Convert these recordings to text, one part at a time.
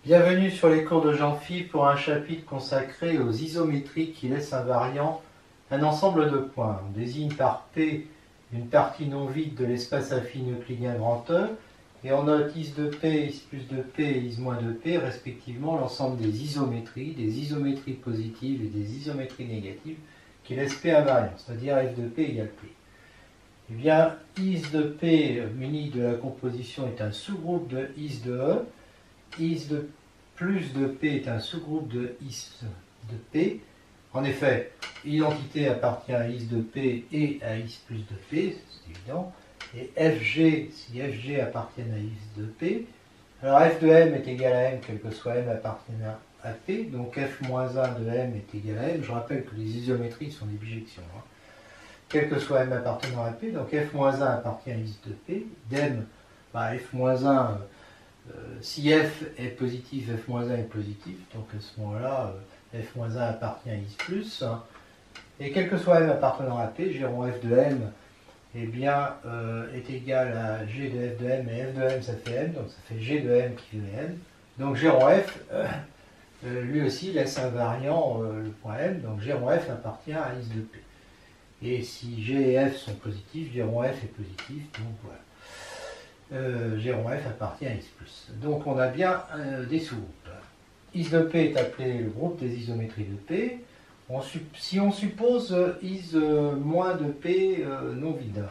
Bienvenue sur les cours de Jean-Phi pour un chapitre consacré aux isométries qui laissent invariant un ensemble de points. On désigne par P une partie non vide de l'espace affine euclidien grand E et on note is de P, is plus de P et is moins de P respectivement l'ensemble des isométries positives et des isométries négatives qui laissent P invariant, c'est-à-dire f de P égale P. Eh bien, is de P muni de la composition est un sous-groupe de is de E. Is de plus de P est un sous-groupe de is de P. En effet, l'identité appartient à is de P et à is plus de P, c'est évident. Et Fg, si Fg appartient à is de P, alors f de m est égal à m, quel que soit m appartenant à P, donc f-1 de m est égal à m. Je rappelle que les isométries sont des bijections. Quel que soit m appartenant à P, donc f-1 appartient à is de P, d'm, f-1, si f est positif, f-1 est positif, donc à ce moment-là, f-1 appartient à is plus, et quel que soit m appartenant à P, g rond f de m eh bien, est égal à g de f de m, et f de m ça fait m, donc ça fait g de m qui fait m, donc g rond f, lui aussi laisse invariant le point m, donc g rond f appartient à is de P. Et si g et f sont positifs, g rond f est positif, donc voilà. G rond f appartient à is plus. Donc on a bien des sous-groupes. Is de P est appelé le groupe des isométries de P. Si on suppose is moins de P non vide,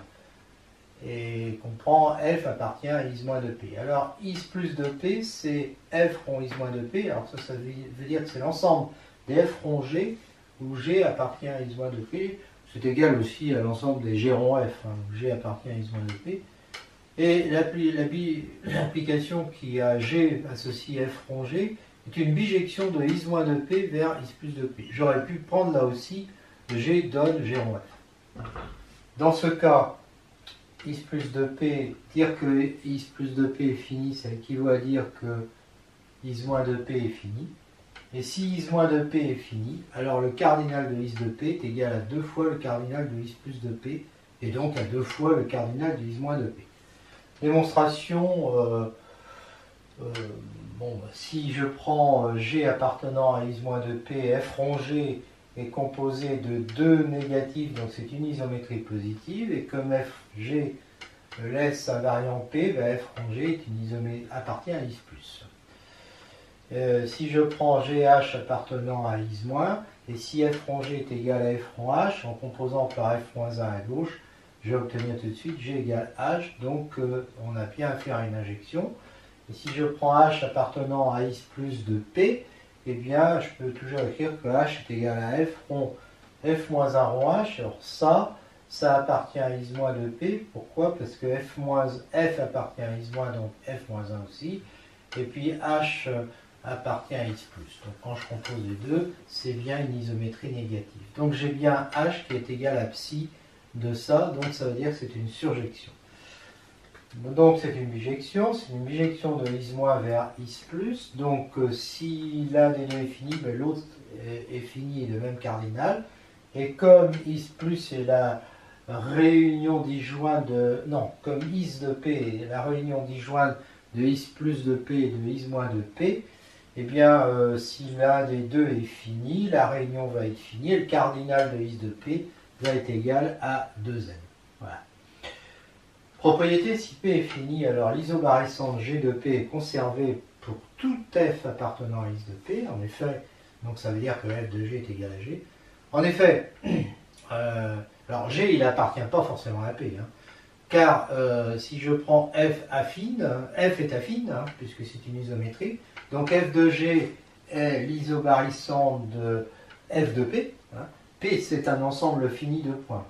et qu'on prend f appartient à is moins de P. Alors is plus de P, c'est f rond is moins de P. Alors ça veut dire que c'est l'ensemble des f rond G, où G appartient à is moins de P. C'est égal aussi à l'ensemble des G rond f, où G appartient à is moins de P. Et l'application qui a G associé f rond G est une bijection de is moins de P vers is plus de P. J'aurais pu prendre là aussi G donne G rond f. Dans ce cas, is plus de P, dire que is plus de P est fini, ça équivaut à dire que is moins de P est fini. Et si is moins de P est fini, alors le cardinal de is de P est égal à 2 fois le cardinal de is plus de P, et donc à 2 fois le cardinal de is moins de P. Démonstration, si je prends G appartenant à is moins de P, f rond G est composé de 2 négatifs, donc c'est une isométrie positive, et comme Fg laisse invariant P, f rond G appartient à is plus. Si je prends GH appartenant à is moins, et si f rond G est égal à f rond H, en composant par f-1 à gauche, je vais obtenir tout de suite G égale H, donc on a bien affaire à une injection. Et si je prends H appartenant à is plus de P, eh bien je peux toujours écrire que H est égal à F rond F moins 1 rond H. Alors ça appartient à is moins de P. Pourquoi? Parce que F appartient à is moins, donc F moins 1 aussi. Et puis H appartient à is plus. Donc quand je compose les deux, c'est bien une isométrie négative. Donc j'ai bien H qui est égal à psi de ça, donc ça veut dire que c'est une surjection. Donc c'est une bijection de is- vers is plus, donc si l'un des deux est fini, l'autre est fini et le même cardinal, et comme is plus est la réunion disjointe de, non, comme is de P est la réunion disjointe de is plus de P et de is moins de P, eh bien si l'un des deux est fini, la réunion va être finie, et le cardinal de is de P va être égal à 2n. Voilà. Propriété, si P est fini, alors l'isobarycentre G de P est conservée pour tout f appartenant à is de P, en effet, donc ça veut dire que f de G est égal à G. En effet, alors G il n'appartient pas forcément à P, car si je prends f affine, f est affine, puisque c'est une isométrie, donc f de G est l'isobarycentre de f de P, P c'est un ensemble fini de points.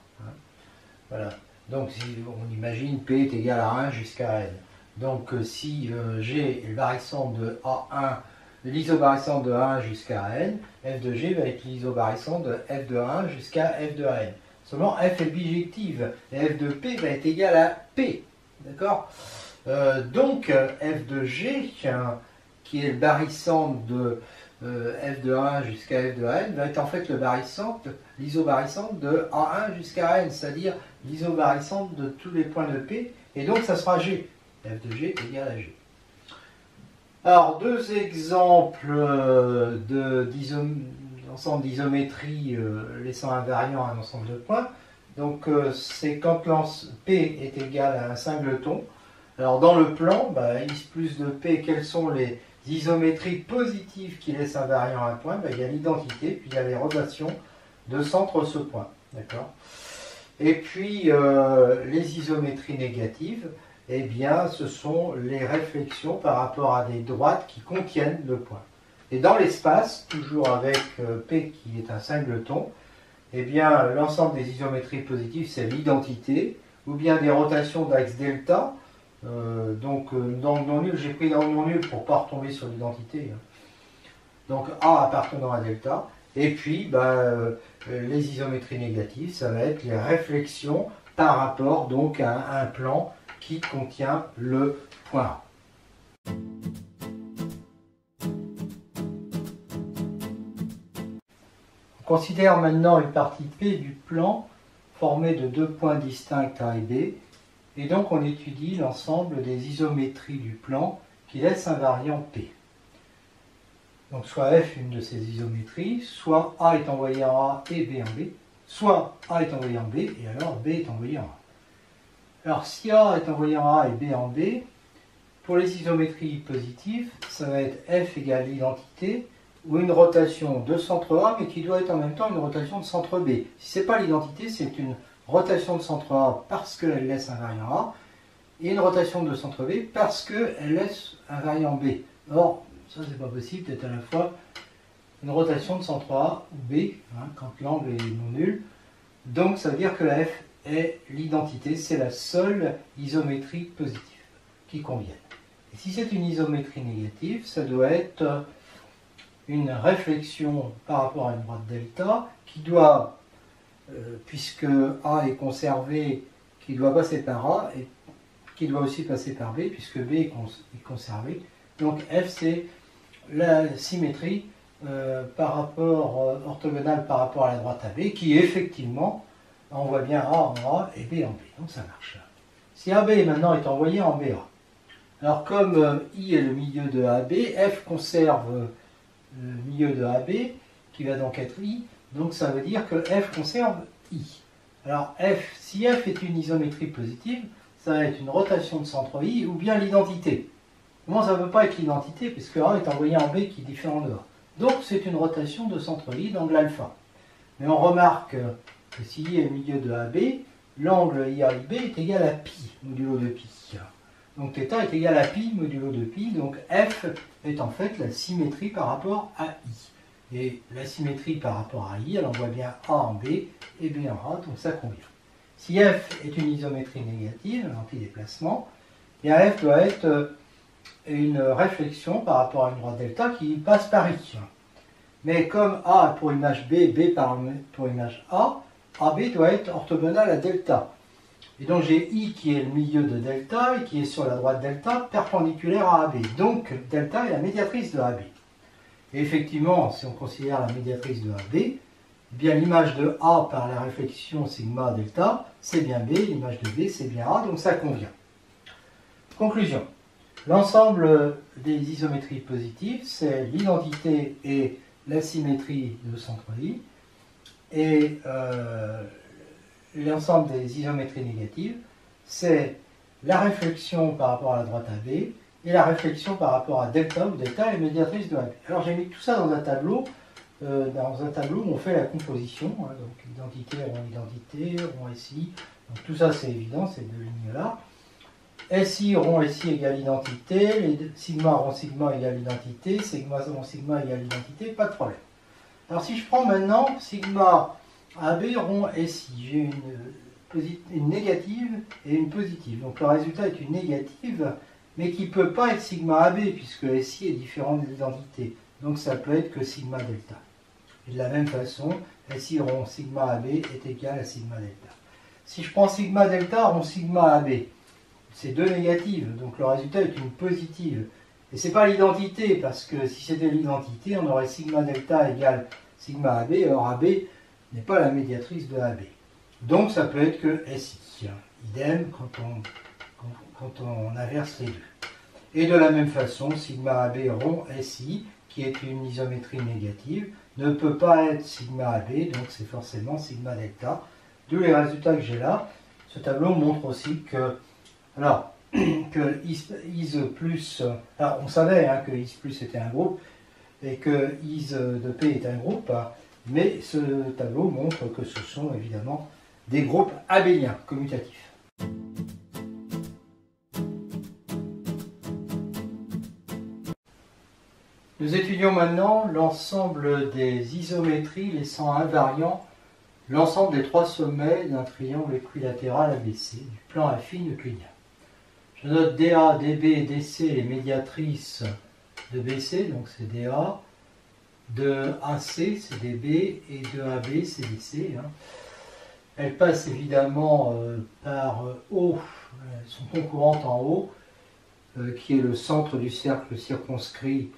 Voilà. Donc si on imagine P est égal à 1 jusqu'à n. Donc si G est le barycentre de A1, l'isobarycentre de 1 jusqu'à n, f de G va être l'isobarycentre de f de 1 jusqu'à f de n. Seulement f est bijective et f de P va être égal à P. D'accord? Donc f de G, qui est le barycentre de f de 1 jusqu'à f de n, va être en fait l'isobarycentre de A1 jusqu'à n, c'est-à-dire l'isobarycentre de tous les points de P, et donc ça sera G. F de G est égal à G. Alors, deux exemples d'ensemble d'isométrie laissant invariant un ensemble de points. Donc, c'est quand P est égal à un singleton. Alors, dans le plan, X plus de P, quelles sont les isométries positives qui laissent invariant un point? Il y a l'identité, puis il y a les relations de centre ce point. D'accord? Et puis, les isométries négatives, eh bien, ce sont les réflexions par rapport à des droites qui contiennent le point. Et dans l'espace, toujours avec P qui est un singleton, eh bien, l'ensemble des isométries positives, c'est l'identité, ou bien des rotations d'axe delta. Dans le non nul, j'ai pris dans le non nul pour ne pas retomber sur l'identité. Donc A appartenant à delta. Et puis, les isométries négatives, ça va être les réflexions par rapport donc à un plan qui contient le point A. On considère maintenant une partie P du plan formée de deux points distincts A et B, et donc on étudie l'ensemble des isométries du plan qui laissent invariant P. Donc soit F une de ces isométries, soit A est envoyé en A et B en B, soit A est envoyé en B et alors B est envoyé en A. Alors si A est envoyé en A et B en B, pour les isométries positives, ça va être F égale l'identité, ou une rotation de centre A, mais qui doit être en même temps une rotation de centre B. Si ce n'est pas l'identité, c'est une rotation de centre A parce qu'elle laisse invariant A, et une rotation de centre B parce qu'elle laisse invariant B. Or, ça c'est pas possible d'être à la fois une rotation de centre A ou B, quand l'angle est non nul. Donc ça veut dire que la F est l'identité, c'est la seule isométrie positive qui convienne. Et si c'est une isométrie négative, ça doit être une réflexion par rapport à une droite delta qui doit, puisque A est conservé, qui doit passer par A et qui doit aussi passer par B puisque B est conservé. Donc F c'est la symétrie par rapport orthogonale par rapport à la droite AB qui effectivement envoie bien A en A et B en B. Donc ça marche. Si AB maintenant est envoyé en BA. Alors comme I est le milieu de AB, F conserve le milieu de AB, qui va donc être I, donc ça veut dire que F conserve I. Alors F, si F est une isométrie positive, ça va être une rotation de centre I ou bien l'identité. Comment ça ne peut pas être l'identité, puisque A est envoyé en B qui est différent de A. Donc c'est une rotation de centre I d'angle alpha. Mais on remarque que si I est le milieu de AB, l'angle IAIB est égal à pi, modulo de pi. Donc θ est égal à pi modulo de pi, donc F est en fait la symétrie par rapport à I. Et la symétrie par rapport à I, elle envoie bien A en B et B en A, donc ça convient. Si F est une isométrie négative, un antidéplacement, bien F doit être une réflexion par rapport à une droite delta qui passe par I. Mais comme A pour image B, B pour image A, AB doit être orthogonal à delta. Et donc j'ai I qui est le milieu de delta et qui est sur la droite delta perpendiculaire à AB. Donc delta est la médiatrice de AB. Et effectivement, si on considère la médiatrice de AB, eh bien l'image de A par la réflexion sigma delta, c'est bien B, l'image de B c'est bien A, donc ça convient. Conclusion. L'ensemble des isométries positives, c'est l'identité et la symétrie de centre I. Et l'ensemble des isométries négatives, c'est la réflexion par rapport à la droite AB et la réflexion par rapport à delta, où delta est médiatrice de AB. Alors j'ai mis tout ça dans un tableau où on fait la composition, donc identité, rond identité, rond SI, donc tout ça c'est évident, ces deux lignes-là. SI, rond SI égale identité, les sigma, rond sigma égale identité, sigma, rond sigma égale identité, pas de problème. Alors si je prends maintenant sigma AB rond SI, j'ai une négative et une positive. Donc le résultat est une négative, mais qui ne peut pas être sigma AB, puisque SI est différent de l'identité. Donc ça peut être que sigma delta. Et de la même façon, SI rond sigma AB est égal à sigma delta. Si je prends sigma delta rond sigma AB, c'est deux négatives, donc le résultat est une positive. Et ce n'est pas l'identité, parce que si c'était l'identité, on aurait sigma delta égale sigma AB, or AB n'est pas la médiatrice de AB. Donc ça peut être que SI. Idem quand on inverse les deux. Et de la même façon, sigma AB rond SI, qui est une isométrie négative, ne peut pas être sigma AB, donc c'est forcément sigma delta. D'où les résultats que j'ai là. Ce tableau montre aussi que, alors, que IS plus, alors on savait que IS plus était un groupe, et que IS de P est un groupe, mais ce tableau montre que ce sont évidemment des groupes abéliens commutatifs. Nous étudions maintenant l'ensemble des isométries laissant invariant l'ensemble des trois sommets d'un triangle équilatéral ABC du plan affine euclidien. Je note DA, DB et DC les médiatrices de BC, donc c'est DA, de AC c'est DB et de AB c'est DC. Elles passent évidemment par O, elles sont concurrentes en O, qui est le centre du cercle circonscrit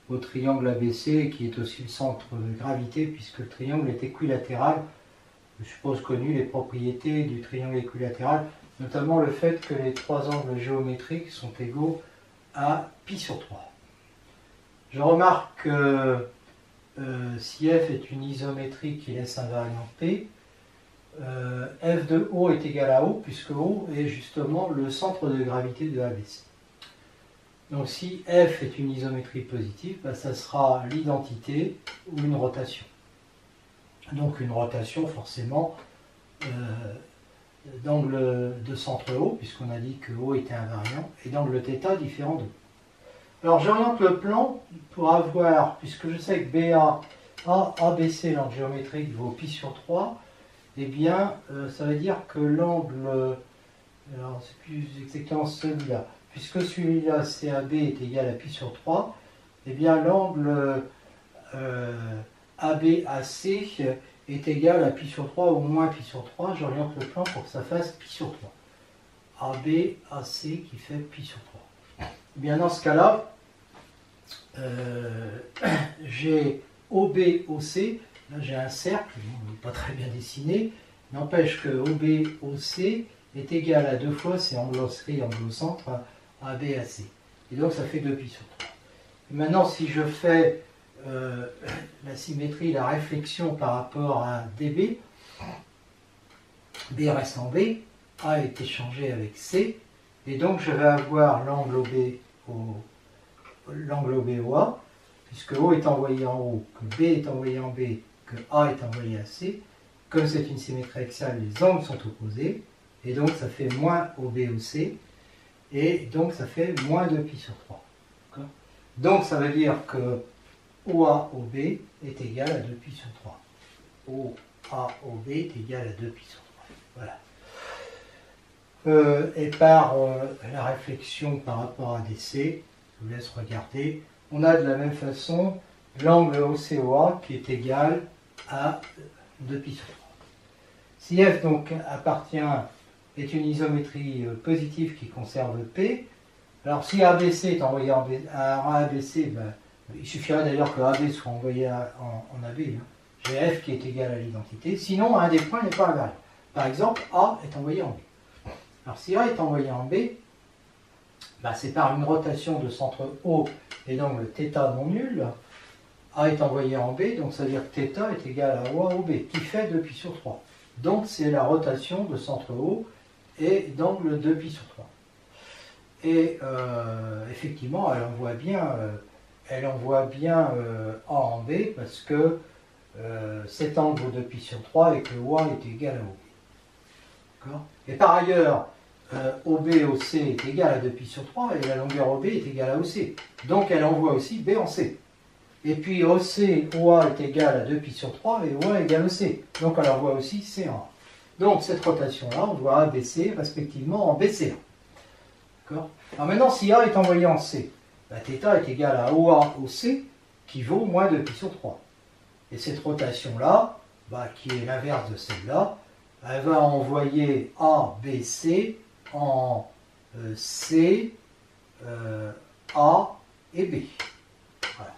au triangle ABC, qui est aussi le centre de gravité, puisque le triangle est équilatéral. Je suppose connu les propriétés du triangle équilatéral, notamment le fait que les trois angles géométriques sont égaux à pi sur 3. Je remarque que si f est une isométrie qui laisse invariant P, f de O est égal à O, puisque O est justement le centre de gravité de ABC. Donc si f est une isométrie positive, ça sera l'identité ou une rotation. Donc une rotation forcément d'angle de centre O, puisqu'on a dit que O était invariant, et d'angle θ différent de O. Alors j'oriente le plan pour avoir, puisque je sais que BA, ABC, l'angle géométrique vaut pi sur 3, eh bien ça veut dire que l'angle, alors c'est plus exactement celui-là, puisque celui-là CAB est égal à pi sur 3, eh bien l'angle ABAC est égal à pi sur 3 ou moins pi sur 3. J'oriente le plan pour que ça fasse pi sur 3. ABAC qui fait pi sur 3. Eh bien dans ce cas-là, j'ai OBOC, là j'ai un cercle, il n'est pas très bien dessiné, n'empêche que OBOC est égal à 2 fois c'est angle-oscille, angle-centre, ABAC. Et donc ça fait 2 pi sur 3. Et maintenant si je fais la symétrie, la réflexion par rapport à DB, B reste en B, A est échangé avec C, et donc je vais avoir l'angle OBOA, puisque O est envoyé en O, que B est envoyé en B, que A est envoyé à C. Comme c'est une symétrie axiale, les angles sont opposés, et donc ça fait moins OBOC, et donc ça fait moins 2 pi sur 3. Donc ça veut dire que OA-OB est égal à 2 pi sur 3. OA-OB est égal à 2 pi sur 3. Voilà. Et par la réflexion par rapport à DC, je vous laisse regarder, on a de la même façon l'angle OCOA qui est égal à 2 pi sur 3. Si F donc est une isométrie positive qui conserve P, alors si ABC est envoyé en ABC, il suffirait d'ailleurs que AB soit envoyé en AB. J'ai F qui est égal à l'identité. Sinon, un des points n'est pas invariant. Par exemple, A est envoyé en B. Alors si A est envoyé en B, c'est par une rotation de centre O et d'angle θ non nul. A est envoyé en B, donc ça veut dire que θ est égal à OA au B, qui fait 2 pi sur 3. Donc c'est la rotation de centre O et d'angle 2 pi sur 3. Et effectivement, elle envoie bien A en B parce que cet angle vaut 2 pi sur 3 et que OA est égal à OB. Et par ailleurs, OB-OC est égal à 2 pi sur 3 et la longueur OB est égale à OC. Donc elle envoie aussi B en C. Et puis OA est égal à 2 pi sur 3 et OA égale au C. Donc elle envoie aussi C en A. Donc cette rotation-là, on doit ABC respectivement en BC1. Alors maintenant, si A est envoyé en C, θ est égal à OA au C qui vaut moins 2 pi sur 3. Et cette rotation-là, qui est l'inverse de celle-là, elle va envoyer A, B, C en C, A et B. Voilà.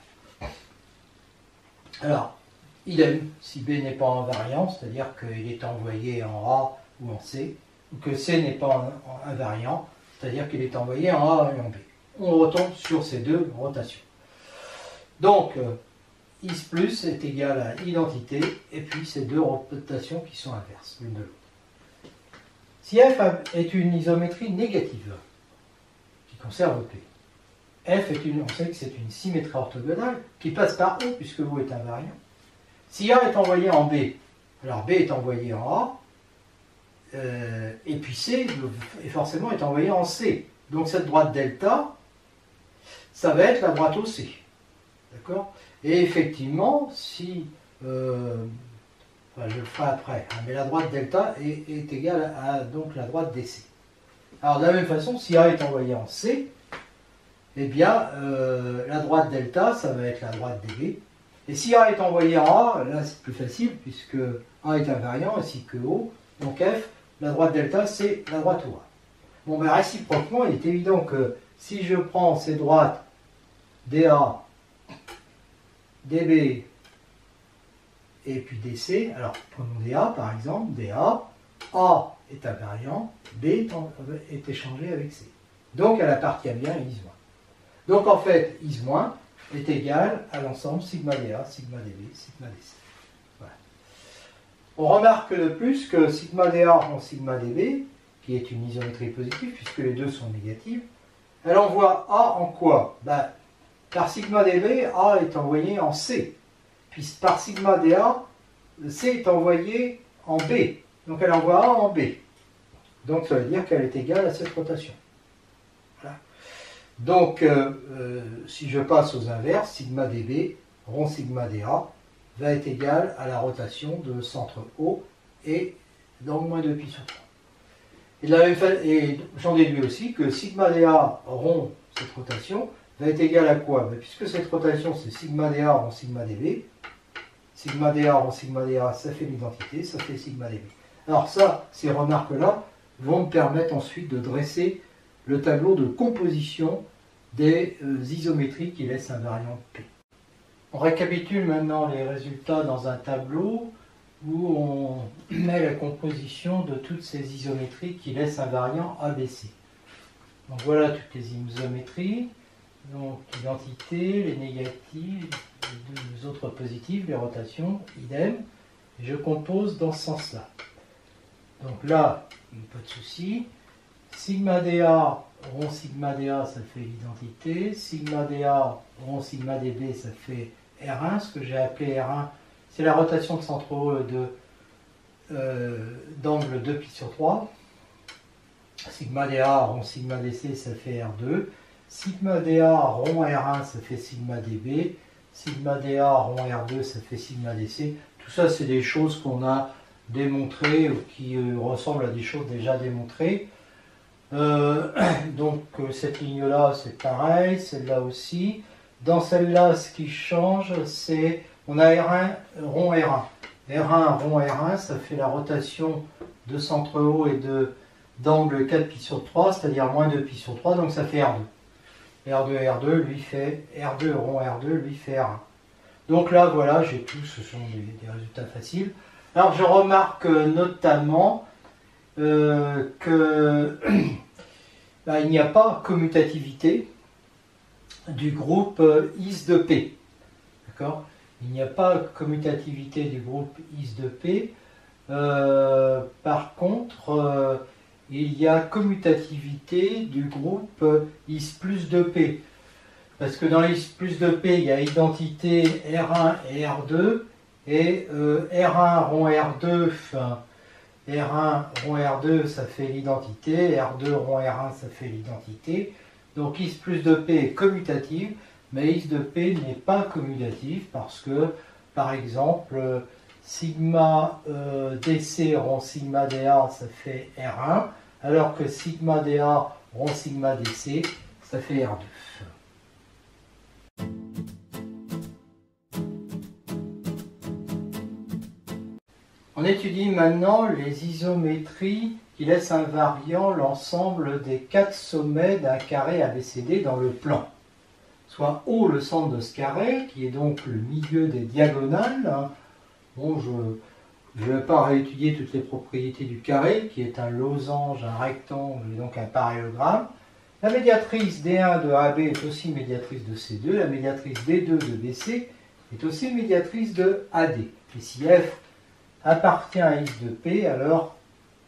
Alors, idem, si B n'est pas invariant, c'est-à-dire qu'il est envoyé en A ou en C, ou que C n'est pas invariant, c'est-à-dire qu'il est envoyé en A et en B. on retombe sur ces deux rotations. Donc, is plus est égal à identité, et puis ces deux rotations qui sont inverses l'une de l'autre. Si f est une isométrie négative, qui conserve P, f est on sait que c'est une symétrie orthogonale qui passe par O, puisque O est invariant. Si A est envoyé en B, alors B est envoyé en A, et puis C est forcément est envoyé en C. Donc cette droite delta, ça va être la droite OC. D'accord? Et effectivement, si... enfin, je le ferai après, hein, mais la droite delta est égale à donc la droite DC. Alors de la même façon, si A est envoyé en C, eh bien la droite delta, ça va être la droite DB. Et si A est envoyé en A, là c'est plus facile, puisque A est invariant ainsi que O. Donc F, la droite delta, c'est la droite OA. Bon, ben réciproquement, il est évident que si je prends ces droites DA, DB et puis DC, alors prenons DA par exemple, DA, A est invariant, B est échangé avec C. Donc elle appartient bien à is-. Donc en fait, is- est égal à l'ensemble sigma DA, sigma DB, sigma DC. Voilà. On remarque de plus que sigma DA en sigma DB, qui est une isométrie positive, puisque les deux sont négatives, elle envoie A en quoi? Ben, par sigma DB, A est envoyé en C. Puis par sigma DA, C est envoyé en B. Donc elle envoie A en B. Donc ça veut dire qu'elle est égale à cette rotation. Voilà. Donc si je passe aux inverses, sigma DB, rond sigma DA, va être égal à la rotation de centre O et donc moins 2 pi sur 3. Et j'en déduis aussi que sigma DA rond cette rotation va être égal à quoi? Ben, puisque cette rotation c'est sigma DA rond sigma DB, sigma DA rond sigma DA, ça fait l'identité, ça fait sigma DB. Alors ça, ces remarques-là vont me permettre ensuite de dresser le tableau de composition des isométries qui laissent invariant P. On récapitule maintenant les résultats dans un tableau où on met la composition de toutes ces isométries qui laissent invariant ABC. Donc voilà toutes les isométries. Donc identité, les négatives, les deux autres positives, les rotations, idem. Et je compose dans ce sens-là. Donc là, pas de souci. Sigma DA, rond sigma DA, ça fait l'identité. Sigma DA, rond sigma DB, ça fait R1. Ce que j'ai appelé R1, c'est la rotation de centre O d'angle 2 pi sur 3. Sigma DA, rond sigma DC, ça fait R2. Sigma DA, rond R1, ça fait sigma DB. Sigma DA, rond R2, ça fait sigma DC. Tout ça, c'est des choses qu'on a démontrées ou qui ressemblent à des choses déjà démontrées. Donc cette ligne-là, c'est pareil, celle-là aussi. Dans celle-là, ce qui change, c'est on a R1, rond R1. R1, rond R1, ça fait la rotation de centre O et d'angle 4 pi sur 3, c'est-à-dire moins 2 pi sur 3, donc ça fait R2. R2, lui fait R2, rond R2, lui fait R1. Donc là, voilà, j'ai tout, ce sont des résultats faciles. Alors je remarque notamment que il n'y a pas commutativité du groupe is de P. D'accord? Il n'y a pas commutativité du groupe is de P. Par contre, il y a commutativité du groupe is plus de P. Parce que dans is plus de P, il y a identité R1 et R2. Et R1 rond R2, R1 rond R2, ça fait l'identité. R2 rond R1, ça fait l'identité. Donc is plus de P est commutative, mais is de P n'est pas commutative parce que, par exemple, sigma DC rond sigma DA, ça fait R1, alors que sigma DA rond sigma DC, ça fait R2. On étudie maintenant les isométries qui laissent invariant l'ensemble des 4 sommets d'un carré ABCD dans le plan. Soit O le centre de ce carré, qui est donc le milieu des diagonales. Bon, je ne vais pas réétudier toutes les propriétés du carré, qui est un losange, un rectangle et donc un parallélogramme. La médiatrice D1 de AB est aussi médiatrice de C2, la médiatrice D2 de BC est aussi médiatrice de AD. Et si F appartient à X de P, alors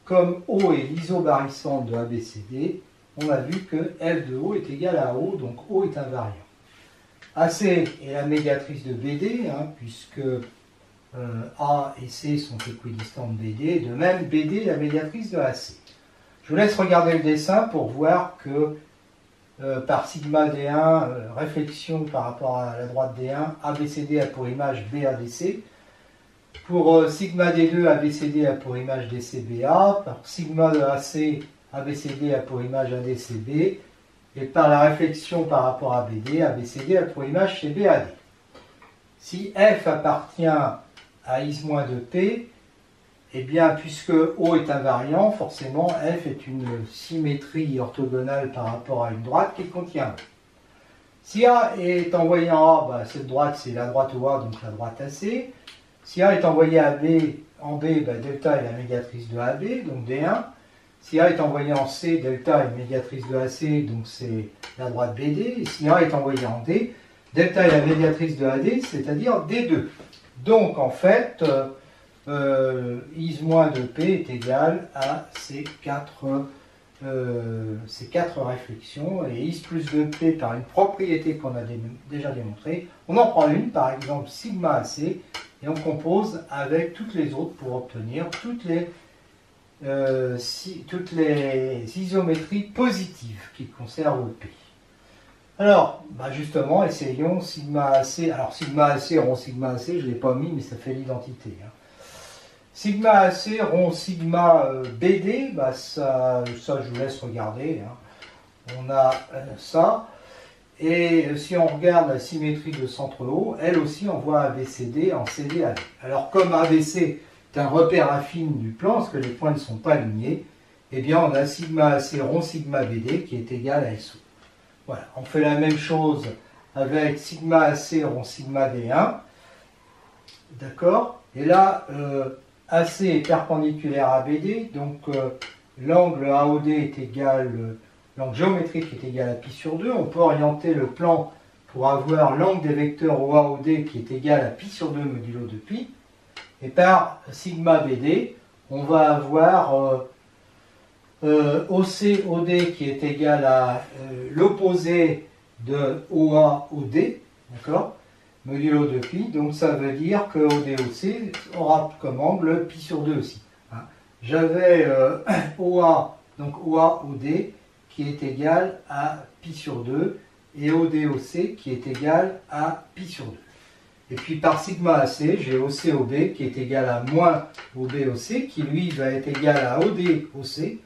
comme O est l'isobarycentre de ABCD, on a vu que F de O est égal à O, donc O est invariant. AC est la médiatrice de BD, puisque A et C sont équidistants de BD, de même BD est la médiatrice de AC. Je vous laisse regarder le dessin pour voir que par sigma D1, réflexion par rapport à la droite D1, ABCD a pour image BADC. Pour sigma D2, ABCD a pour image DCBA. Par sigma de AC, ABCD a pour image ADCB. Et par la réflexion par rapport à BD, ABCD a pour image CBAD. Si F appartient à X-2P, eh bien, puisque O est invariant, forcément, F est une symétrie orthogonale par rapport à une droite qui contient O. Si A est envoyé en A, cette droite, c'est la droite OA, donc la droite AC. Si A est envoyé en B, delta est la médiatrice de AB, donc D1. Si A est envoyé en C, delta est médiatrice de AC, donc c'est la droite BD. Et si A est envoyé en D, delta est la médiatrice de AD, c'est-à-dire D2. Donc, en fait, Is-2P est égal à ces quatre réflexions. Et Is plus 2P par une propriété qu'on a déjà démontrée. On en prend une, par exemple, sigma AC, et on compose avec toutes les autres pour obtenir toutes les isométries positives qui conservent P. Alors, justement, essayons sigma AC. Alors, sigma AC, rond sigma AC, je ne l'ai pas mis, mais ça fait l'identité. Sigma AC, rond sigma BD, ça je vous laisse regarder. On a ça. Et si on regarde la symétrie de centre O, elle aussi envoie ABCD en CDAD. Alors, comme ABC est un repère affine du plan, parce que les points ne sont pas alignés, eh bien, on a sigma AC rond sigma BD qui est égal à SO. Voilà, on fait la même chose avec sigma AC rond sigma D1. D'accord? Et là, AC est perpendiculaire à BD, donc l'angle AOD est égal, l'angle géométrique est égal à pi sur 2. On peut orienter le plan pour avoir l'angle des vecteurs OAOD qui est égal à pi sur 2 modulo de pi. Et par sigma BD, on va avoir OC-OD qui est égal à l'opposé de OA-OD, d'accord, modulo de pi, donc ça veut dire que OD-OC aura comme angle pi sur 2 aussi. J'avais OA, donc OA-OD, qui est égal à pi sur 2, et OD-OC qui est égal à pi sur 2. Et puis par sigma AC, j'ai OC-OB qui est égal à moins OB-OC, qui lui va être égal à OD-OC,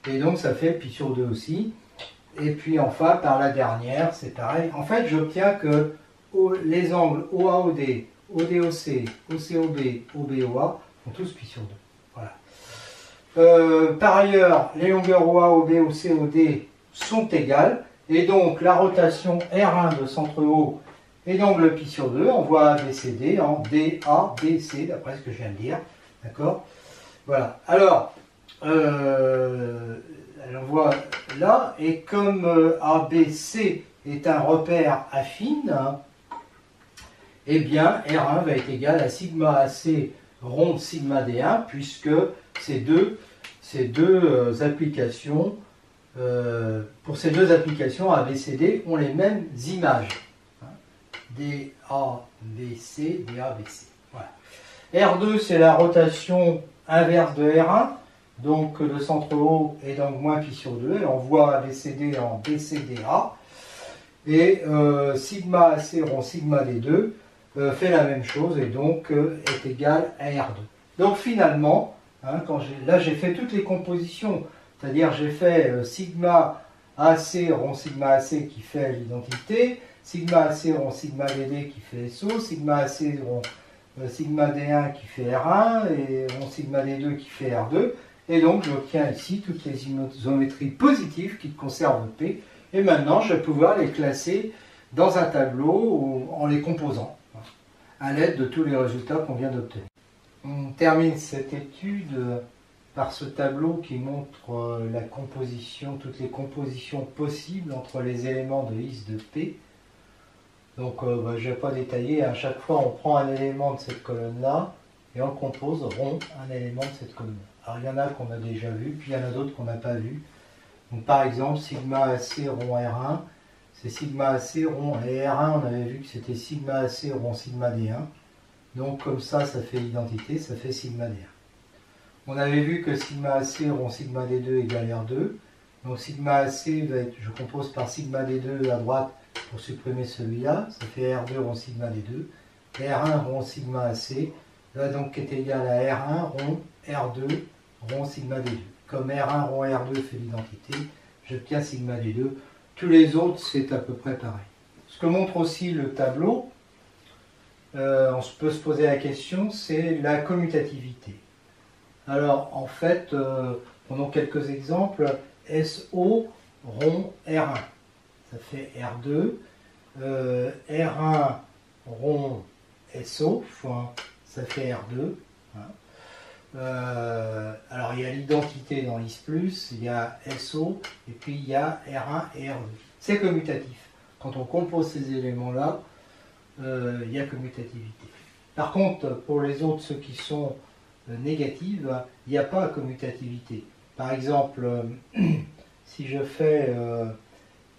et donc ça fait pi sur 2 aussi. Et puis enfin par la dernière, c'est pareil. En fait, j'obtiens que les angles OA-OD, OD-OC, OC-OB, OB-OA font tous pi sur 2. Voilà. Par ailleurs, les longueurs OA, OB, OC, OD sont égales, et donc la rotation R1 de centre O est d'angle pi sur 2. On voit ABCD en DABC, d'après ce que je viens de dire. D'accord? Voilà. Alors, on voit là, et comme ABC est un repère affine, eh bien R1 va être égal à sigma AC rond sigma D1, puisque ces deux applications, pour ces deux applications, ABCD ont les mêmes images. DABC, DABC. Voilà. R2, c'est la rotation inverse de R1, donc le centre O est donc moins pi sur 2, et on voit ABCD en BCDA, et sigma AC rond sigma D2 fait la même chose, et donc est égal à R2. Donc finalement, là j'ai fait toutes les compositions, c'est-à-dire j'ai fait sigma AC rond sigma AC qui fait l'identité, sigma AC rond sigma DD qui fait SO, sigma AC rond sigma D1 qui fait R1 et rond sigma D2 qui fait R2. Et donc j'obtiens ici toutes les isométries positives qui conservent P. Et maintenant je vais pouvoir les classer dans un tableau en les composant à l'aide de tous les résultats qu'on vient d'obtenir. On termine cette étude par ce tableau qui montre la composition, toutes les compositions possibles entre les éléments de is de P. Donc je ne vais pas détailler, à chaque fois on prend un élément de cette colonne-là et on le compose rond un élément de cette colonne-là. Alors il y en a qu'on a déjà vu, puis il y en a d'autres qu'on n'a pas vu. Donc par exemple, sigma AC rond R1, c'est sigma AC rond, et R1 on avait vu que c'était sigma AC rond sigma D1. Donc comme ça fait l'identité, ça fait sigma D1. On avait vu que sigma AC rond sigma D2 égale R2. Donc sigma AC va être, je compose par sigma D2 à droite pour supprimer celui-là, ça fait R2 rond sigma D2. R1 rond sigma AC va donc être égal à R1 rond R2 rond sigma D2. Comme R1 rond R2 fait l'identité, j'obtiens sigma D2. Tous les autres, c'est à peu près pareil. Ce que montre aussi le tableau, on peut se poser la question, c'est la commutativité. Alors, en fait, prenons quelques exemples. SO rond R1, ça fait R2. R1 rond SO, ça fait R2. Alors, il y a l'identité dans is+, il y a SO, et puis il y a R1 et R2. C'est commutatif. Quand on compose ces éléments-là, il y a commutativité. Par contre, pour les autres, ceux qui sont négatifs, il n'y a pas commutativité. Par exemple, si je fais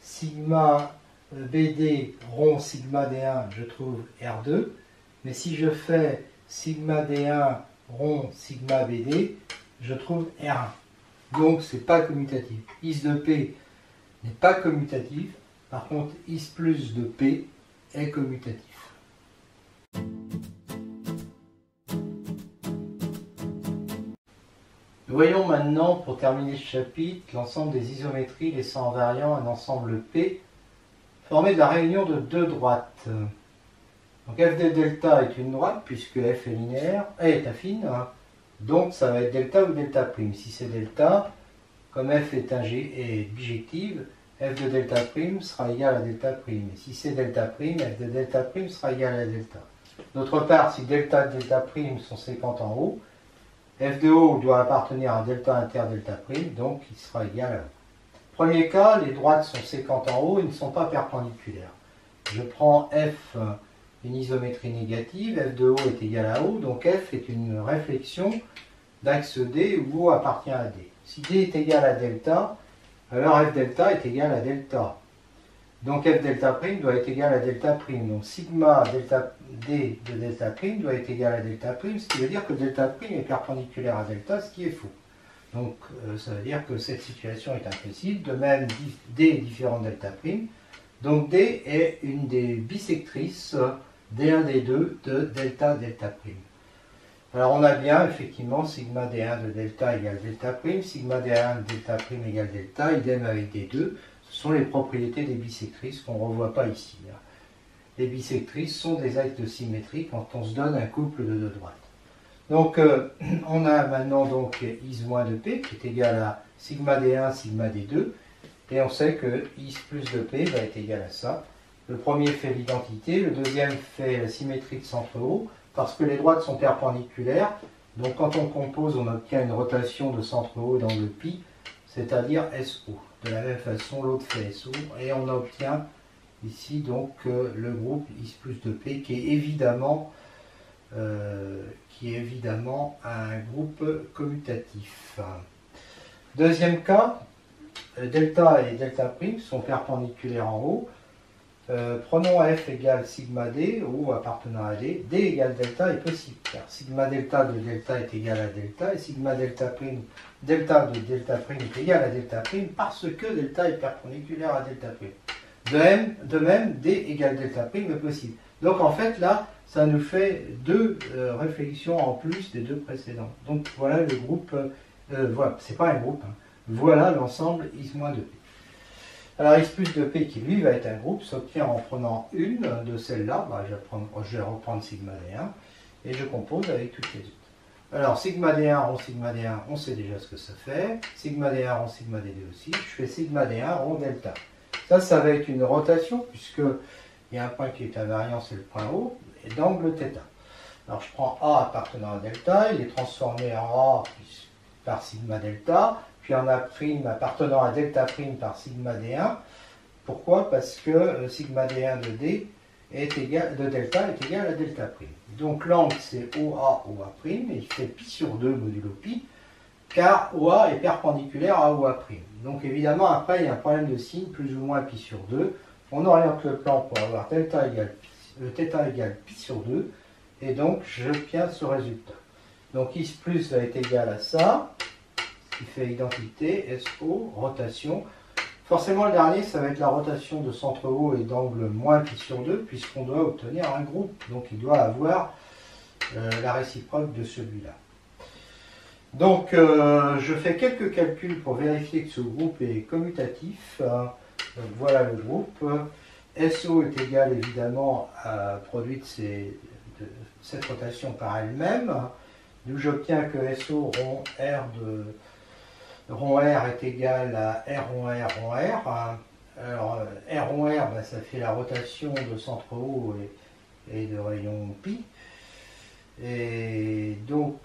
sigma BD rond sigma D1, je trouve R2, mais si je fais sigma D1 rond sigma BD, je trouve R1. Donc, c'est pas commutatif. Is de P n'est pas commutatif, par contre, is plus de P est commutatif. Voyons maintenant, pour terminer ce chapitre, l'ensemble des isométries laissant invariant un ensemble P formé de la réunion de deux droites. Donc f de delta est une droite puisque f est linéaire, est affine, donc ça va être delta ou delta prime. Si c'est delta, comme f est bijective, f de delta prime sera égal à delta prime. Et si c'est delta prime, f de delta prime sera égal à delta. D'autre part, si delta et delta prime sont séquentes en haut, f de haut doit appartenir à delta inter delta prime, donc il sera égal à. Premier cas, les droites sont séquentes en haut et ne sont pas perpendiculaires. Je prends f, une isométrie négative, f de haut est égal à O, donc f est une réflexion d'axe D où O appartient à D. Si D est égal à delta, alors f delta est égal à delta. Donc f delta prime doit être égal à delta prime. Donc sigma delta D de delta prime doit être égal à delta prime, ce qui veut dire que delta prime est perpendiculaire à delta, ce qui est faux. Donc ça veut dire que cette situation est impossible. De même, D est différent de delta prime. Donc D est une des bisectrices D1, D2 de delta, delta prime. Alors on a bien effectivement sigma D1 de delta égale delta prime, sigma D1 de delta prime égale delta, idem avec D2. Ce sont les propriétés des bisectrices qu'on ne revoit pas ici. Les bisectrices sont des axes de symétrie quand on se donne un couple de deux droites. Donc on a maintenant donc is moins de P qui est égal à sigma D1, sigma D2. Et on sait que is plus de P va être égal à ça. Le premier fait l'identité, le deuxième fait la symétrie de centre haut, parce que les droites sont perpendiculaires. Donc quand on compose, on obtient une rotation de centre haut dans le pi, c'est-à-dire SO. De la même façon, l'autre fait SO, et on obtient ici donc le groupe is plus de P, qui est évidemment un groupe commutatif. Deuxième cas, delta et delta prime sont perpendiculaires en haut. Prenons f égale sigma d, ou appartenant à d, d égale delta est possible, car sigma delta de delta est égal à delta, et sigma delta prime, delta de delta prime est égal à delta prime, parce que delta est perpendiculaire à delta prime. De même, d égale delta prime est possible. Donc en fait, là, ça nous fait deux réflexions en plus des deux précédentes. Donc voilà le groupe, voilà, c'est pas un groupe, hein. Voilà l'ensemble is moins de p. Alors x plus de p qui lui va être un groupe s'obtient en prenant une de celles-là, je vais reprendre sigma d1 et je compose avec toutes les autres. Alors sigma d1 rond sigma d1, on sait déjà ce que ça fait, sigma d1 rond sigma d2 aussi, je fais sigma d1 rond delta. Ça va être une rotation puisque il y a un point qui est invariant, c'est le point haut, et d'angle θ. Alors je prends A appartenant à delta, il est transformé en A par sigma delta, puis en A' appartenant à delta prime par sigma D1. Pourquoi? Parce que sigma D1 de D de delta est égal à delta prime. Donc l'angle c'est OA, OA prime, et il fait pi sur 2 modulo pi, car OA est perpendiculaire à OA prime. Donc évidemment après il y a un problème de signe, plus ou moins pi sur 2. On oriente le plan pour avoir theta égale pi sur 2, et donc j'obtiens ce résultat. Donc is plus va être égal à ça, ce qui fait identité, SO, rotation. Forcément, le dernier, ça va être la rotation de centre haut et d'angle moins pi sur 2, puisqu'on doit obtenir un groupe. Donc, il doit avoir la réciproque de celui-là. Donc, je fais quelques calculs pour vérifier que ce groupe est commutatif. Donc, voilà le groupe. SO est égal, évidemment, à produit de cette rotation par elle-même, d'où j'obtiens que SO rond R est égal à R rond R rond R. Alors, R rond R, ben, ça fait la rotation de centre haut et de rayon pi. Et donc,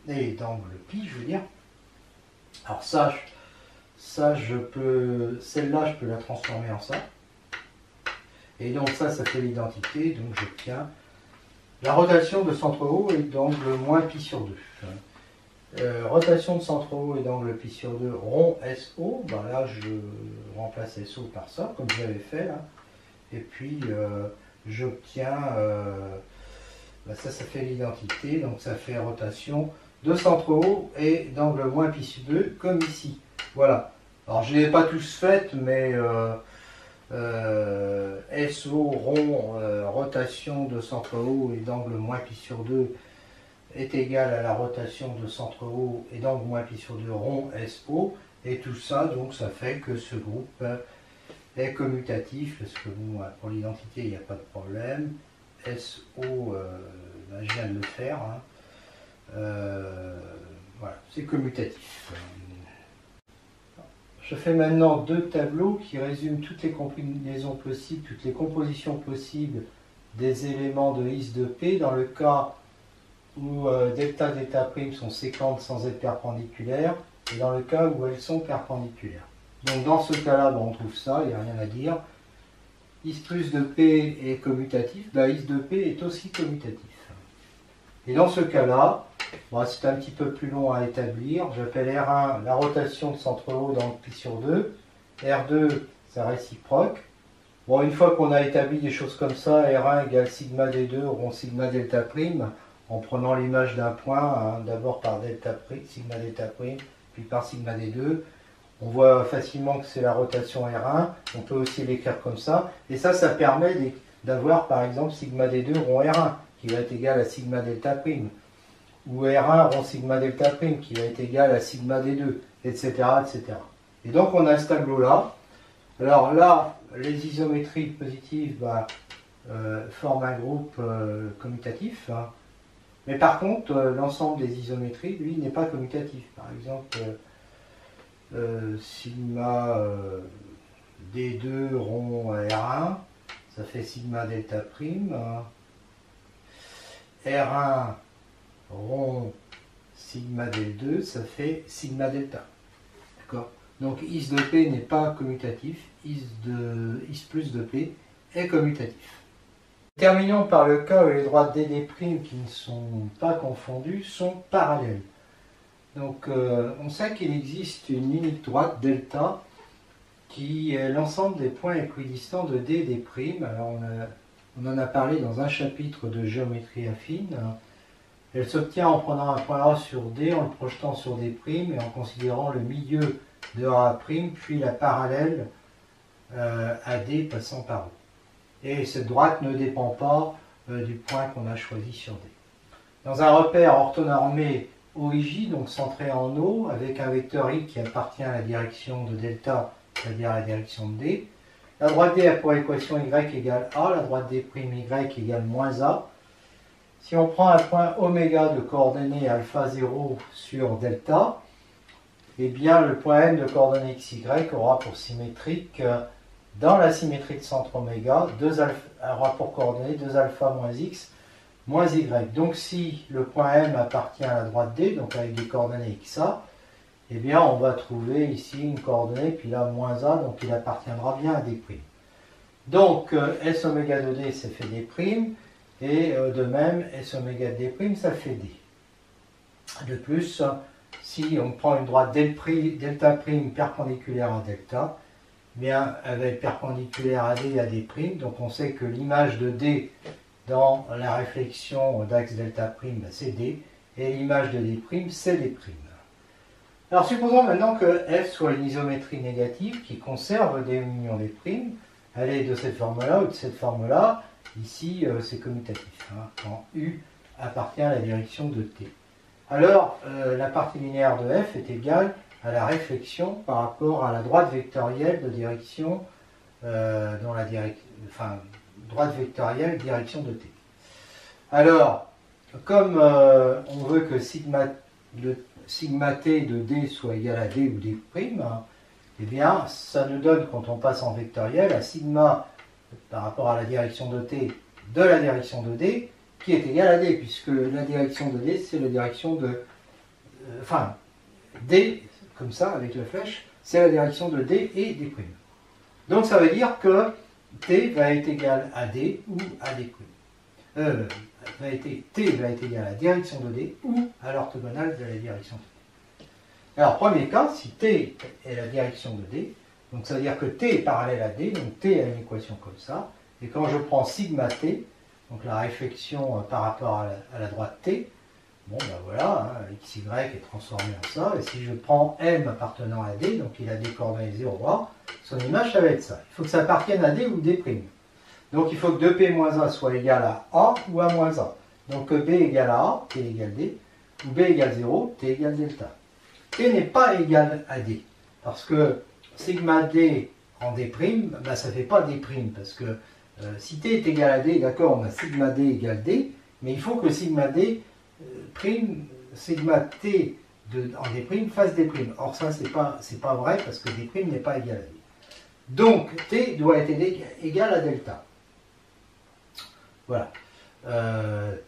et d'angle pi, je veux dire. Alors celle-là, je peux la transformer en ça. Et donc ça fait l'identité. Donc j'obtiens la rotation de centre haut et d'angle moins pi sur 2. Rotation de centre haut et d'angle pi sur 2, rond SO, ben là je remplace SO par ça, comme j'avais fait là, et puis j'obtiens, ben ça fait l'identité, donc ça fait rotation de centre haut et d'angle moins pi sur 2, comme ici. Voilà, alors je ne l'ai pas tous fait, mais SO, rond, rotation de centre haut et d'angle moins pi sur 2, est égal à la rotation de centre haut et d'angle moins pi sur 2 rond SO, et tout ça, donc ça fait que ce groupe est commutatif, parce que bon, pour l'identité il n'y a pas de problème. SO, ben, je viens de le faire, hein. Voilà, c'est commutatif. Je fais maintenant deux tableaux qui résument toutes les combinaisons possibles, toutes les compositions possibles des éléments de IS de P dans le cas où delta, delta prime sont séquentes sans être perpendiculaires, et dans le cas où elles sont perpendiculaires. Donc dans ce cas-là, ben, on trouve ça, il n'y a rien à dire. Is plus de P est commutatif, ben, Is de P est aussi commutatif. Et dans ce cas-là, bon, c'est un petit peu plus long à établir. J'appelle R1 la rotation de centre haut dans pi sur 2, R2 sa réciproque. Bon, une fois qu'on a établi des choses comme ça, R1 égale sigma D2 rond sigma delta prime, en prenant l'image d'un point, hein, d'abord par delta prime, sigma delta prime, puis par sigma D2. On voit facilement que c'est la rotation R1. On peut aussi l'écrire comme ça. Et ça permet d'avoir par exemple sigma D2 rond R1, qui va être égal à sigma delta prime. Ou R1 rond sigma delta prime, qui va être égal à sigma D2, etc., etc. Et donc on a ce tableau-là. Alors là, les isométries positives bah, forment un groupe commutatif. Hein. Mais par contre, l'ensemble des isométries, lui, n'est pas commutatif. Par exemple, sigma D2 rond R1, ça fait sigma delta prime. R1 rond sigma D2, ça fait sigma delta. D'accord? Donc Is de P n'est pas commutatif, Is plus de P est commutatif. Terminons par le cas où les droites DD' qui ne sont pas confondues sont parallèles. Donc on sait qu'il existe une unique droite delta qui est l'ensemble des points équidistants de DD'. Alors on en a parlé dans un chapitre de géométrie affine. Elle s'obtient en prenant un point A sur D, en le projetant sur D' et en considérant le milieu de A', puis la parallèle à D passant par O. Et cette droite ne dépend pas du point qu'on a choisi sur D. Dans un repère orthonormé OIJ, donc centré en O, avec un vecteur I qui appartient à la direction de delta, c'est-à-dire à la direction de D, la droite D a pour équation Y égale A, la droite D' Y égale moins A. Si on prend un point oméga de coordonnées alpha 0 sur delta, eh bien le point M de coordonnées XY aura pour symétrique, dans la symétrie de centre oméga, aura pour coordonnées 2 alpha moins x, moins y. Donc si le point M appartient à la droite D, donc avec des coordonnées XA, eh bien on va trouver ici une coordonnée, puis là moins A, donc il appartiendra bien à D'. Donc S oméga de D, ça fait D', et de même S oméga de D', ça fait D. De plus, si on prend une droite delta prime perpendiculaire à delta, bien elle va être perpendiculaire à D et à D', donc on sait que l'image de D dans la réflexion d'axe delta prime, c'est D, et l'image de D', c'est D'. Alors supposons maintenant que F soit une isométrie négative qui conserve D union D', elle est de cette forme-là ou de cette forme-là, ici c'est commutatif, hein, quand U appartient à la direction de T. Alors la partie linéaire de F est égale à la réflexion par rapport à la droite vectorielle de direction, droite vectorielle direction de T. Alors, comme on veut que sigma T de D soit égal à D ou D', eh bien, ça nous donne, quand on passe en vectoriel, à sigma par rapport à la direction de T de la direction de D, qui est égal à D, puisque la direction de D, c'est la direction de... D, comme ça, avec la flèche, c'est la direction de D et D'. Donc ça veut dire que T va être égal à D ou à D'. T va être égal à la direction de D ou à l'orthogonale de la direction de D. Alors, premier cas, si T est la direction de D, donc ça veut dire que T est parallèle à D, donc T a une équation comme ça, et quand je prends sigma T, donc la réflexion par rapport à la droite T, bon ben voilà, hein, XY est transformé en ça, et si je prends M appartenant à D, donc il a des coordonnées 0A, son image ça va être ça. Il faut que ça appartienne à D ou D'. Donc il faut que 2P moins A soit égal à A ou A moins A. Donc B égale à A, T égale D, ou B égale 0, T égale delta. T n'est pas égal à D, parce que sigma D en D', ben, ça ne fait pas D', parce que si T est égal à D, d'accord, on a sigma D égale D, mais il faut que sigma D sigma T en D' fasse D'. Or ça, c'est pas vrai, parce que D' n'est pas égal à D. Donc T doit être égal à delta. Voilà.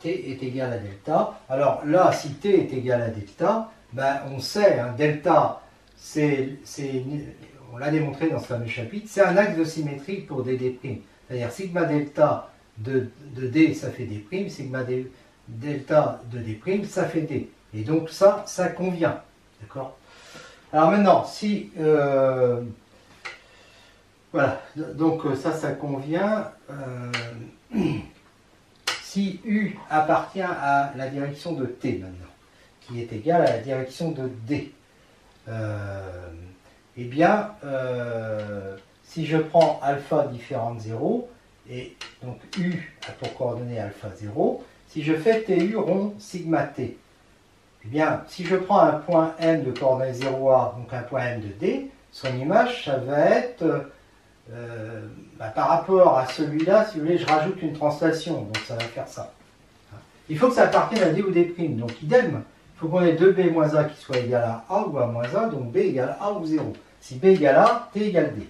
T est égal à delta. Alors là, si T est égal à delta, ben, on sait, hein, delta, on l'a démontré dans ce fameux chapitre, c'est un axe de symétrie pour des D'. C'est-à-dire sigma delta de D, ça fait D', sigma delta de D', ça fait D. Et donc ça convient. D'accord? Alors maintenant, si... voilà, donc ça convient. Si U appartient à la direction de T maintenant, qui est égale à la direction de D, eh bien, si je prends alpha différent de 0, et donc U a pour coordonnée alpha 0, si je fais TU rond sigma T, eh bien, si je prends un point M de coordonnée 0A, donc un point M de D, son image, ça va être... par rapport à celui-là, si vous voulez, je rajoute une translation, donc ça va faire ça. Il faut que ça appartienne à D ou D', donc idem, il faut qu'on ait 2B moins A qui soit égal à A ou A moins A, donc B égale A ou 0. Si B égale A, T égale D.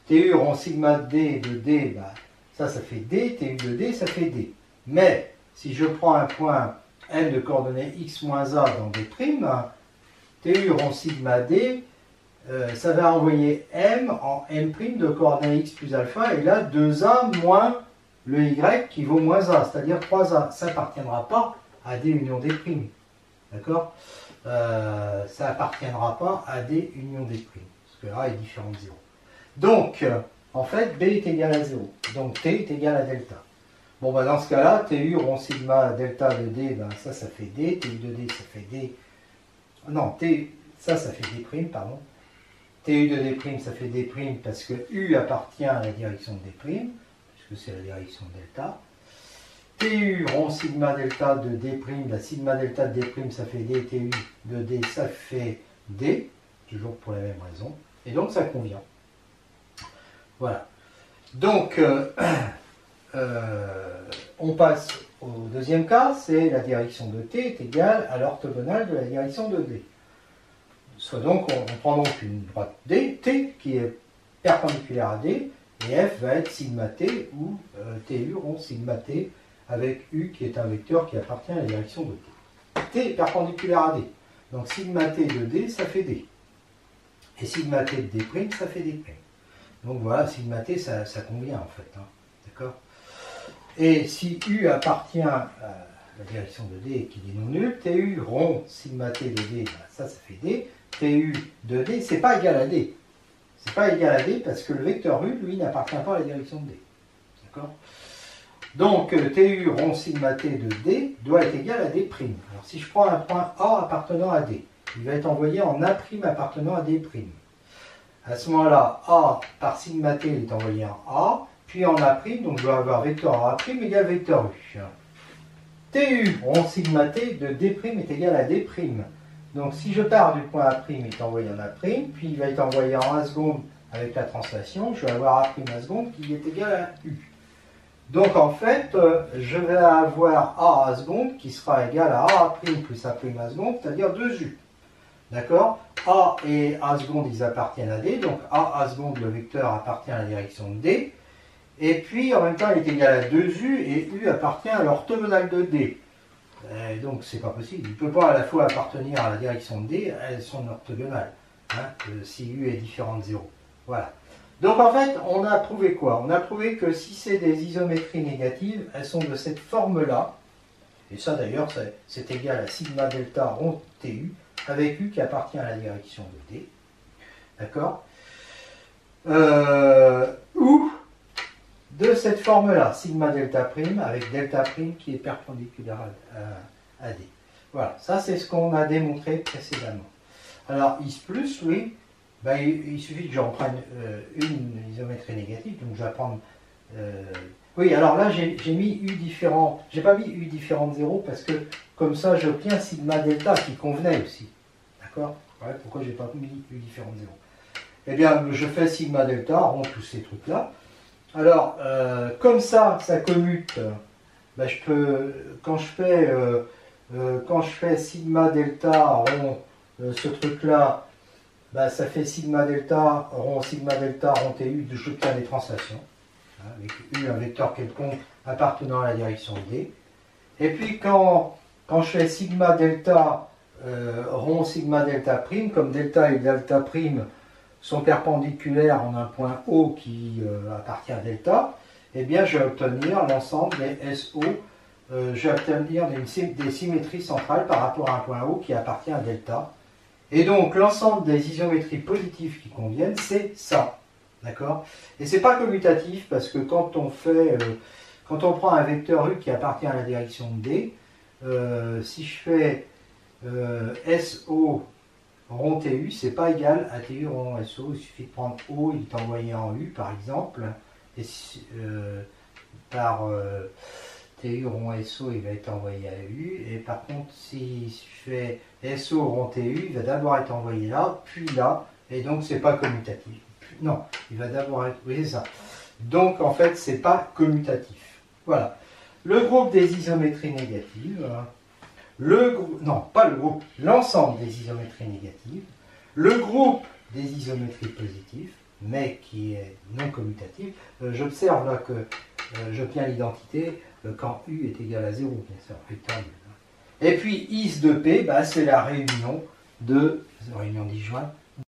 TU rond sigma D de D, bah, ça fait D, TU de D, ça fait D. Mais, si je prends un point M de coordonnées X moins A dans D', TU rond sigma D, ça va envoyer M en M' de coordonnées X plus alpha, et là 2A moins le Y qui vaut moins A, c'est-à-dire 3A. Ça n'appartiendra pas à D union D'. D'accord? Ça n'appartiendra pas à D union D', parce que A est différent de 0. Donc, en fait, B est égal à 0. Donc T est égal à delta. Bon, bah, dans ce cas-là, TU rond sigma delta de D, ben, ça fait D, TU de D, ça fait D. Non, ça fait D', pardon. TU de D', ça fait D' parce que U appartient à la direction de D', puisque c'est la direction de delta. TU rond sigma delta de D', la sigma delta de D', ça fait D, TU de D, ça fait D, toujours pour la même raison. Et donc ça convient. Voilà. Donc, on passe au deuxième cas, c'est la direction de T est égale à l'orthogonale de la direction de D. Soit donc, on prend donc une droite D, T qui est perpendiculaire à D, et F va être sigma T ou TU rond sigma T avec U qui est un vecteur qui appartient à la direction de D. T est perpendiculaire à D. Donc sigma T de D, ça fait D. Et sigma T de D', ça fait D'. Donc voilà, sigma T, ça convient en fait. Hein. D'accord? Et si U appartient à la direction de D et qu'il est non nul, TU rond sigma T de D, ben ça fait D. TU de D, c'est pas égal à D. C'est pas égal à D parce que le vecteur U, lui, n'appartient pas à la direction de D. D'accord? Donc, TU rond sigma T de D doit être égal à D'. Alors, si je prends un point A appartenant à D, il va être envoyé en A' appartenant à D'. À ce moment-là, A par sigma T est envoyé en A, puis en A', donc je dois avoir vecteur A' égale vecteur U. TU rond sigma T de D' est égal à D'. Donc si je pars du point A' il est envoyé en A', puis il va être envoyé en A seconde avec la translation, je vais avoir A' seconde qui est égal à U. Donc en fait, je vais avoir A seconde qui sera égal à A' plus A' seconde, c'est-à-dire 2U. D'accord? A et A seconde, ils appartiennent à D, donc A seconde, le vecteur appartient à la direction de D. Et puis en même temps, il est égal à 2U et U appartient à l'orthogonale de D. Donc c'est pas possible, il ne peut pas à la fois appartenir à la direction de D et son orthogonale, hein, si U est différent de 0. Voilà. Donc en fait, on a prouvé quoi? On a prouvé que si c'est des isométries négatives, elles sont de cette forme-là, et ça d'ailleurs c'est égal à sigma delta rond TU, avec U qui appartient à la direction de D. D'accord? Ou de cette forme-là, sigma delta prime avec delta prime qui est perpendiculaire à D. Voilà, ça c'est ce qu'on a démontré précédemment. Alors, is plus, oui, ben, il suffit que j'en prenne une isométrie négative, donc je vais prendre... oui, alors là j'ai mis U différent, j'ai pas mis U différent de 0 parce que comme ça j'obtiens sigma delta qui convenait aussi. D'accord? Ouais, pourquoi j'ai pas mis U différent de 0? Eh bien, je fais sigma delta, rond tous ces trucs-là. Alors, comme ça commute, ben je peux, quand je fais sigma delta rond ce truc-là, ben ça fait sigma delta rond TU, j'obtiens des translations, hein, avec U, un vecteur quelconque appartenant à la direction de D. Et puis quand je fais sigma delta rond sigma delta prime, comme delta et delta prime sont perpendiculaires en un point O qui appartient à delta, eh bien je vais obtenir l'ensemble des SO, je vais obtenir des symétries centrales par rapport à un point O qui appartient à delta. Et donc l'ensemble des isométries positives qui conviennent, c'est ça. D'accord? Et c'est pas commutatif parce que quand on prend un vecteur U qui appartient à la direction de D, si je fais SO rond TU, c'est pas égal à TU rond SO, il suffit de prendre O, il est envoyé en U par exemple, et par TU rond SO, il va être envoyé à U, et par contre si je fais SO rond TU, il va d'abord être envoyé là, puis là, et donc c'est pas commutatif. Non, il va d'abord être... Oui, c'est ça. Donc en fait, c'est pas commutatif. Voilà. Le groupe des isométries négatives... l'ensemble des isométries négatives, le groupe des isométries positives, mais qui est non commutatif. J'observe là que j'obtiens l'identité quand U est égal à 0, bien sûr, vecteur nul. Et puis is de P, bah, c'est la réunion disjointe